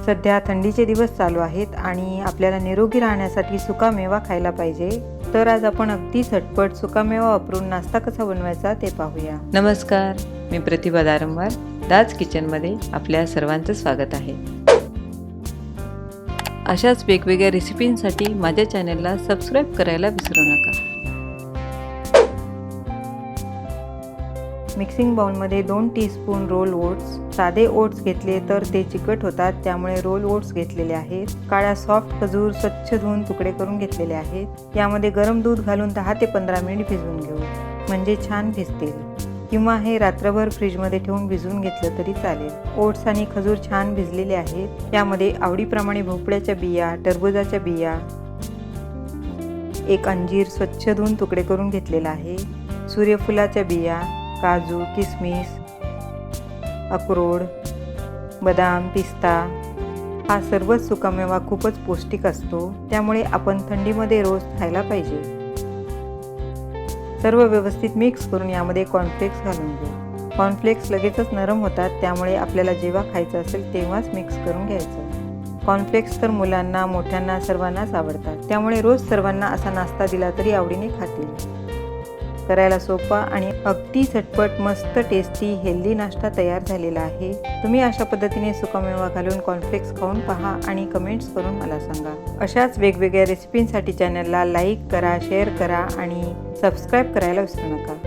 सध्या थंडीचे दिवस चालू आहेत आणि आपल्याला निरोगी राहण्यासाठी सुकामेवा खायला पाहिजे। तर आज आपण अगदी झटपट सुकामेवा वापरून नाश्ता कसा बनवायचा ते पाहूया। नमस्कार, मी प्रतिभा दारंवार, दाज किचनमध्ये आपल्या सर्वांचं स्वागत आहे। अशाच वेगवेगळ्या रेसिपींसाठी माझ्या चॅनलला सबस्क्राईब करायला विसरू नका। मिक्सिंग बाउलमध्ये 2 टीस्पून रोल ओट्स, साधे ओट्स घेतले तर ते चिकट होतात, त्यामुळे रोल ओट्स घेतलेले आहेत। काळा सॉफ्ट खजूर स्वच्छ धुवून तुकडे करून घेतलेले आहेत। यामध्ये गरम दूध घालून 10 ते 15 मिनिट भिजवून घेऊ, म्हणजे छान भिजतील, किंवा हे रात्रभर फ्रीजमध्ये ठेवून भिजवून घेतलं तरी चालेल। ओट्स आणि खजूर छान भिजलेले आहेत। यामध्ये आवडीप्रमाणे भोपळ्याच्या बिया, टरबूजाच्या बिया, एक अंजीर स्वच्छ धुवून तुकडे करून घेतलेला आहे, सूर्यफुलाच्या बिया, काजू, किसमिस, अक्रोड, बदाम, पिस्ता हा सर्वच सुकामेवा खूपच पौष्टिक असतो, त्यामुळे आपण थंडीमध्ये रोज खायला पाहिजे। सर्व व्यवस्थित मिक्स करून यामध्ये कॉर्नफ्लेक्स घालून घेऊ। कॉर्नफ्लेक्स लगेचच नरम होतात, त्यामुळे आपल्याला जेव्हा खायचं असेल तेव्हाच मिक्स करून घ्यायचं। कॉर्नफ्लेक्स तर मुलांना, मोठ्यांना सर्वांनाच आवडतात, त्यामुळे रोज सर्वांना असा नाश्ता दिला तरी आवडीने खातील। करायला सोपा आणि अगदी झटपट मस्त टेस्टी हेल्दी नाश्ता तयार झालेला आहे। तुम्ही अशा पद्धतीने सुकामेवा घालून कॉर्नफ्लेक्स खाऊन पहा आणि कमेंट्स करून मला सांगा। अशाच वेगवेगळ्या रेसिपींसाठी चॅनलला लाईक करा, शेअर करा आणि सबस्क्राईब करायला विसरू नका।